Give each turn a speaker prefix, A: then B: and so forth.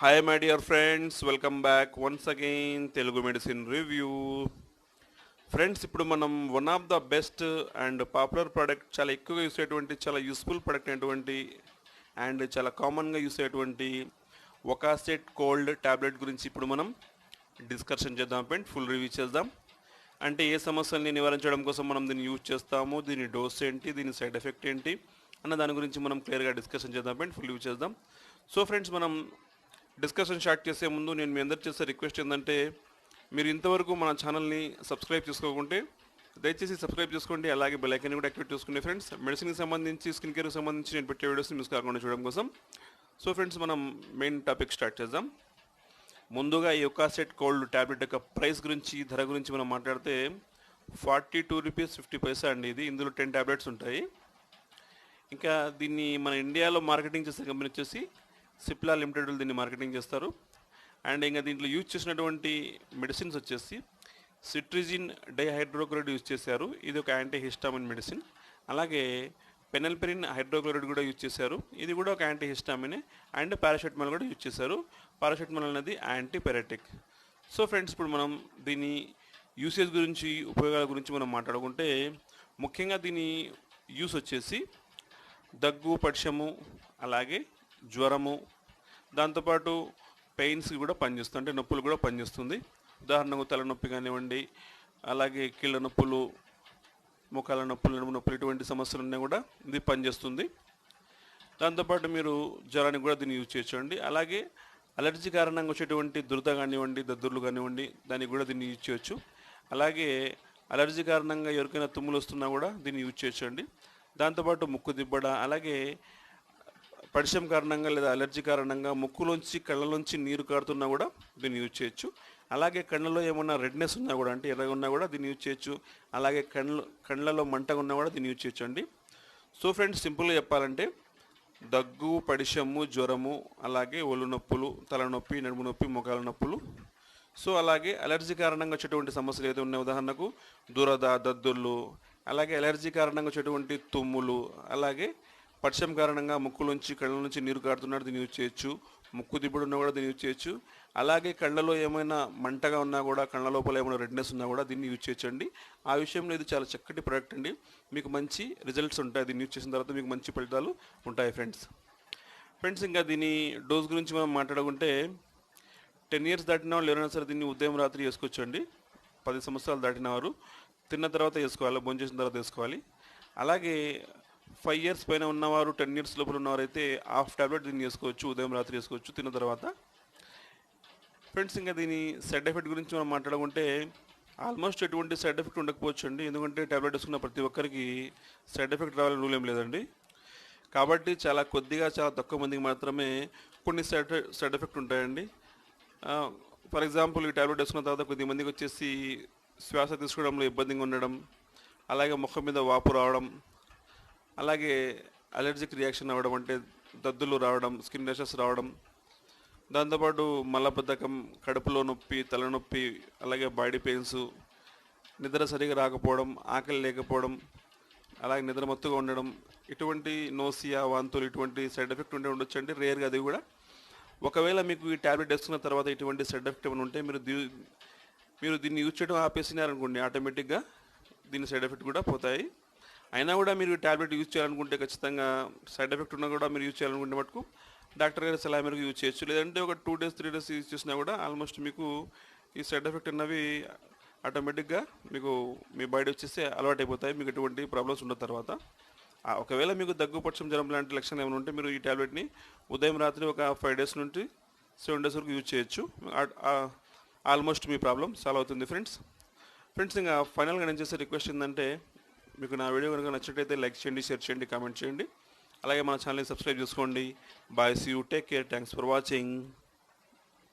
A: Hi my dear friends, welcome back once again Telugu medicine review. Friends ఇప్పుడు మనం one of the best and popular product, చాలా ఎక్కువగా use అయ్యేటువంటి, చాలా useful product అయినటువంటి and చాలా కామన్గా యూస్ అయ్యేటువంటి ఒకాసెట్ కోల్డ్ ట్యాబ్లెట్ గురించి ఇప్పుడు మనం డిస్కషన్ చేద్దాం ఫ్రెండ్. ఫుల్ రివ్యూ చేద్దాం. అంటే ఏ సమస్యల్ని నివారించడం కోసం మనం దీన్ని యూజ్ చేస్తాము, దీని డోస్ ఏంటి, దీని సైడ్ ఎఫెక్ట్ ఏంటి అన్న దాని గురించి మనం క్లియర్గా డిస్కషన్ చేద్దాం ఫ్రెండ్. ఫుల్ రివ్యూ చేద్దాం. సో ఫ్రెండ్స్, మనం డిస్కషన్ స్టార్ట్ చేసే ముందు నేను మీ అందరు చేసే రిక్వెస్ట్ ఏంటంటే, మీరు ఇంతవరకు మన ఛానల్ని సబ్స్క్రైబ్ చేసుకోకుంటే దయచేసి సబ్స్క్రైబ్ చేసుకోండి. అలాగే బెల్ ఐకాన్ కూడా యాక్టివేట్ చేసుకోండి ఫ్రెండ్స్. మెడిసిన్కి సంబంధించి, స్కిన్ కేర్కి సంబంధించి నేను పెట్టే వీడియోస్ని మిస్ కాకుండా చూడడం కోసం. సో ఫ్రెండ్స్, మనం మెయిన్ టాపిక్ స్టార్ట్ చేద్దాం. ముందుగా ఈ ఒకాసెట్ కోల్డ్ ట్యాబ్లెట్ యొక్క ప్రైస్ గురించి, ధర గురించి మనం మాట్లాడితే 42 రూపీస్ 50 పైసా అండి. ఇందులో 10 ట్యాబ్లెట్స్ ఉంటాయి. ఇంకా దీన్ని మన ఇండియాలో మార్కెటింగ్ చేసే కంపెనీ వచ్చేసి సిప్లా లిమిటెడ్ దీన్ని మార్కెటింగ్ చేస్తారు. అండ్ ఇంకా దీంట్లో యూజ్ చేసినటువంటి మెడిసిన్స్ వచ్చేసి సిట్రిజిన్ డైహైడ్రోక్లోరైడ్ యూజ్ చేశారు. ఇది ఒక యాంటీ హిస్టామిన్ మెడిసిన్. అలాగే పెనల్పెరిన్ హైడ్రోక్లోరైడ్ కూడా యూజ్ చేశారు. ఇది కూడా ఒక యాంటీ హిస్టామినే. అండ్ పారాసెటమాల్ కూడా యూజ్ చేశారు. పారాసెటమాల్ అనేది యాంటీపైరెటిక్. సో ఫ్రెండ్స్, ఇప్పుడు మనం దీని యూసేజ్ గురించి, ఉపయోగాల గురించి మనం మాట్లాడుకుంటే, ముఖ్యంగా దీని యూస్ వచ్చేసి దగ్గు, పడిశము, అలాగే జ్వరము, దాంతోపాటు పెయిన్స్కి కూడా పనిచేస్తుంది, అంటే నొప్పులు కూడా పనిచేస్తుంది. ఉదాహరణకు తలనొప్పి కానివ్వండి, అలాగే కీళ్ళ నొప్పులు, ముఖాల నొప్పులు, నడుము నొప్పులు, ఇటువంటి సమస్యలు ఉన్నా కూడా ఇది పనిచేస్తుంది. దాంతోపాటు మీరు జ్వరానికి కూడా దీన్ని యూజ్ చేయొచ్చండి. అలాగే అలర్జీ కారణంగా వచ్చేటువంటి దురద కానివ్వండి, దద్దుర్లు కానివ్వండి, దానికి కూడా దీన్ని యూజ్ చేయొచ్చు. అలాగే అలర్జీ కారణంగా ఎవరికైనా తుమ్ములు వస్తున్నా కూడా దీన్ని యూజ్ చేయొచ్చండి. దాంతోపాటు ముక్కు దిబ్బడ, అలాగే పడిశం కారణంగా లేదా అలర్జీ కారణంగా ముక్కులోంచి, కళ్ళలోంచి నీరు కారుతున్నా కూడా దీన్ని యూజ్ చేయొచ్చు. అలాగే కళ్ళలో ఏమన్నా రెడ్నెస్ ఉన్నా కూడా, అంటే ఎర్రగా ఉన్నా కూడా దీన్ని యూజ్ చేయొచ్చు. అలాగే కళ్ళలో మంటగా ఉన్నా కూడా దీన్ని యూజ్ చేయొచ్చు అండి. సో ఫ్రెండ్స్, సింపుల్గా చెప్పాలంటే దగ్గు, పడిశము, జ్వరము, అలాగే ఒళ్ళు నొప్పులు, తలనొప్పి, నడుము నొప్పి, మొఖాల నొప్పులు, సో అలాగే అలర్జీ కారణంగా వచ్చేటువంటి సమస్యలు ఏదైతే ఉన్నాయో, ఉదాహరణకు దురద, దద్దుర్లు, అలాగే అలర్జీ కారణంగా వచ్చేటువంటి తుమ్ములు, అలాగే పడిశం కారణంగా ముక్కులోంచి, కళ్ళ నుంచి నీరు కారుతున్నట్టు దీన్ని యూజ్ చేయొచ్చు. ముక్కు దిబ్బడు ఉన్నా కూడా దీన్ని యూజ్ చేయొచ్చు. అలాగే కళ్ళలో ఏమైనా మంటగా ఉన్నా కూడా, కళ్ళ లోపల ఏమైనా రెడ్నెస్ ఉన్నా కూడా దీన్ని యూజ్ చేయొచ్చండి. ఆ విషయంలో ఇది చాలా చక్కటి ప్రోడక్ట్ అండి. మీకు మంచి రిజల్ట్స్ ఉంటాయి. దీన్ని యూజ్ చేసిన తర్వాత మీకు మంచి ఫలితాలు ఉంటాయి ఫ్రెండ్స్. ఇంకా దీని డోస్ గురించి మనం మాట్లాడుకుంటే, 10 years దాటిన వాళ్ళు ఎవరైనా సరే దీన్ని ఉదయం రాత్రి వేసుకోవచ్చు అండి. 10 సంవత్సరాలు దాటిన వారు తిన్న తర్వాత వేసుకోవాలి, భోజనం చేసిన తర్వాత వేసుకోవాలి. అలాగే 5 years పైన ఉన్నవారు, 10 years లోపల ఉన్నవారైతే హాఫ్ ట్యాబ్లెట్ దీన్ని వేసుకోవచ్చు, ఉదయం రాత్రి వేసుకోవచ్చు తిన్న తర్వాత. ఫ్రెండ్స్, ఇంకా దీని సైడ్ ఎఫెక్ట్ గురించి మనం మాట్లాడుకుంటే, ఆల్మోస్ట్ ఎటువంటి సైడ్ ఎఫెక్ట్ ఉండకపోవచ్చు అండి. ఎందుకంటే ట్యాబ్లెట్ వేసుకున్న ప్రతి ఒక్కరికి సైడ్ ఎఫెక్ట్ రావాలని రూల్ ఏం లేదండి. కాబట్టి చాలా తక్కువ మందికి మాత్రమే కొన్ని సైడ్ ఎఫెక్ట్ ఉంటాయండి. ఫర్ ఎగ్జాంపుల్, ఈ ట్యాబ్లెట్ వేసుకున్న తర్వాత కొద్దిమందికి వచ్చేసి శ్వాస తీసుకోవడంలో ఇబ్బందిగా ఉండడం, అలాగే ముఖం మీద వాపు రావడం, అలాగే అలర్జిక్ రియాక్షన్ అవ్వడం, అంటే దద్దులు రావడం, స్కిన్ ర్యాషెస్ రావడం, దాంతోపాటు మలబద్ధకం, కడుపులో నొప్పి, తలనొప్పి, అలాగే బాడీ పెయిన్స్, నిద్ర సరిగా రాకపోవడం, ఆకలి లేకపోవడం, అలాగే నిద్ర మత్తుగా ఉండడం, ఇటువంటి నోసియా, వాంతులు, ఇటువంటి సైడ్ ఎఫెక్ట్ ఉండొచ్చండి. రేర్గా అది కూడా. ఒకవేళ మీకు ఈ ట్యాబ్లెట్ వేసుకున్న తర్వాత ఇటువంటి సైడ్ ఎఫెక్ట్ ఏమైనా ఉంటే మీరు దీన్ని యూజ్ చేయడం ఆపేసినారనుకోండి, ఆటోమేటిక్గా దీని సైడ్ ఎఫెక్ట్ కూడా పోతాయి. అయినా కూడా మీరు ట్యాబ్లెట్ యూజ్ చేయాలనుకుంటే, ఖచ్చితంగా సైడ్ ఎఫెక్ట్ ఉన్నా కూడా మీరు యూజ్ చేయాలనుకుంటే మటుకు డాక్టర్ గారి సలహా మేరకు యూజ్ చేయొచ్చు. లేదంటే ఒక 2 days 3 days యూజ్ చేసినా కూడా ఆల్మోస్ట్ మీకు ఈ సైడ్ ఎఫెక్ట్ అన్నవి ఆటోమేటిక్గా మీకు మీ బాడీ వచ్చేసి అలవాటు అయిపోతాయి. మీకు ఎటువంటి ప్రాబ్లమ్స్ ఉన్న తర్వాత ఒకవేళ మీకు దగ్గు, పడిశం, జ్వరం లాంటి లక్షణాలు ఏమైనా ఉంటే మీరు ఈ ట్యాబ్లెట్ని ఉదయం రాత్రి ఒక 5 days నుండి 7 days వరకు యూజ్ చేయొచ్చు. ఆల్మోస్ట్ మీ ప్రాబ్లం సాల్వ్ అవుతుంది ఫ్రెండ్స్. ఇంకా ఫైనల్గా నేను చేసే రిక్వెస్ట్ ఏంటంటే, మీకు నా వీడియో కనుక నచ్చినట్లయితే లైక్ చేయండి, షేర్ చేయండి, కామెంట్ చేయండి. అలాగే మన ఛానల్ని సబ్స్క్రైబ్ చేసుకోండి. Bye, see you, take care, thanks for watching.